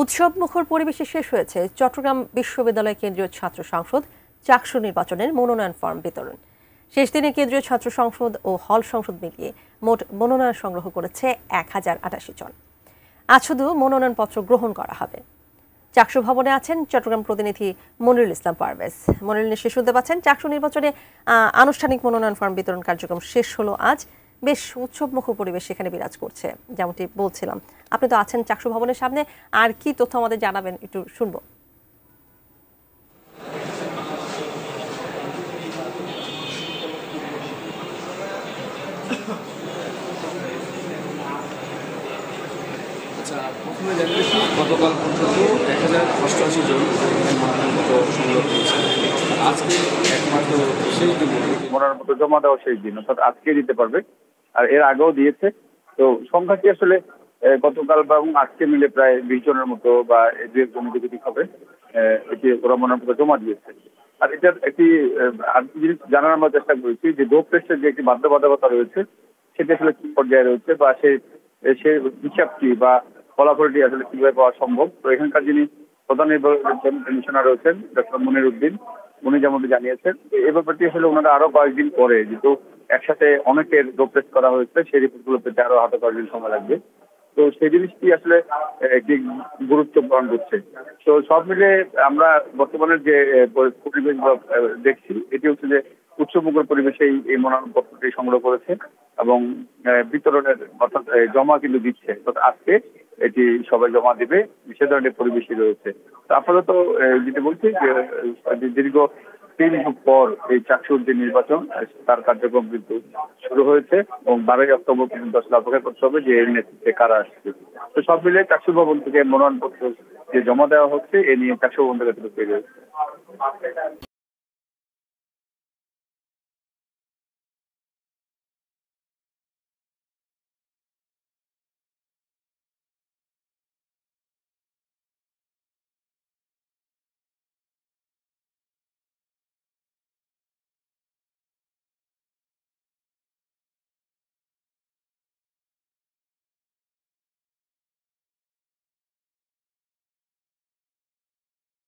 উৎসবমুখর পরিবেশে শেষ হয়েছে চট্টগ্রাম বিশ্ববিদ্যালয় কেন্দ্রীয় ছাত্র সংসদ চাকসু নির্বাচনের মনোনয়ন ফর্ম বিতরণ। শেষ দিনে কেন্দ্রীয় ছাত্র সংসদ ও হল সংসদ মিলিয়ে মোট মনোনয়ন সংগ্রহ করেছে 1088 জন। আজ শুধু মনোনয়নপত্র গ্রহণ করা হবে। চাকসু ভবনে আছেন চট্টগ্রাম প্রতিনিধি মনিরুল ইসলাম পারভেজ। মনিরুল, নিশ্চয়ই শুনতে পাচ্ছেন, চাকসু নির্বাচনে আনুষ্ঠানিক মনোনয়ন ফর্ম বিতরণ কার্যক্রম শেষ হলো আজ। বেশ উৎসবমুখর পরিবেশ সেখানে বিরাজ করছে, যেমনটি বলছিলাম। আপনি তো আছেন চাকসু ভবনের সামনে, আর কি তথ্য আমাদের জানাবেন একটু শুনবো। আচ্ছা, প্রথমে জানিয়েছি গতকাল পর্যন্ত 1088 জন মনোনয়নপত্র সংগ্রহ করেছে। আজকে একমাত্র সেই দিন মনোনয়নপত্র জমা দেওয়া শেষ দিন, অর্থাৎ আজকে দিতে পারবে। আর এর আগেও দিয়েছে। তো সংখ্যাটি আসলে গতকাল এবং আজকে মিলে প্রায় 20 জনের মতো বা 2 জন যদি হবে, এটি ওরা মনোনয়নপত্র জমা দিয়েছে। আর এটার একটি জিনিস জানার আমরা চেষ্টা করেছি যে ডোপ টেস্টের যে একটি বাধ্যবাধকতা রয়েছে সেটা আসলে কি পর্যায়ে রয়েছে, বা সে হিসাবটি বা ফলাফলটি আসলে কিভাবে পাওয়া সম্ভব। তো এখানকার যিনি প্রধান নির্বাচন কমিশনার রয়েছেন ডক্টর মনির উদ্দিন, উনি যেমনটি জানিয়েছেন এই ব্যাপারটি আসলে ওনারা আরো কয়েকদিন পরে, যেহেতু একসাথে অনেকের ডোপ টেস্ট করা হয়েছে, সেই রিপোর্টগুলো পেতে আরো হাতে কয়েকদিন সময় লাগবে। তো সেই জিনিসটি আসলে একটি গুরুত্ব বহন করছে। তো সব মিলে আমরা বর্তমানে যে পরিবেশ দেখছি, এটি হচ্ছে যে উৎসবমুখর পরিবেশে এই মনোনয়নপত্রটি সংগ্রহ করেছে এবং বিতরণের অর্থাৎ জমা কিন্তু দিচ্ছে। আজকে এটি সবাই জমা দিবে, সে ধরনের পরিবেশই রয়েছে। তো আপাতত যেটা বলছি যে দীর্ঘ 3 যুগ পর এই চাকসুর যে নির্বাচন তার কার্যক্রম কিন্তু শুরু হয়েছে এবং 12ই অক্টোবর পর্যন্ত আসলে অপেক্ষা করতে হবে যে এর নেতৃত্বে কারা আসছে। তো সব মিলে চাকসু ভবন থেকে মনোনয়নপত্র যে জমা দেওয়া হচ্ছে এ নিয়ে চাকসু ভবন থেকে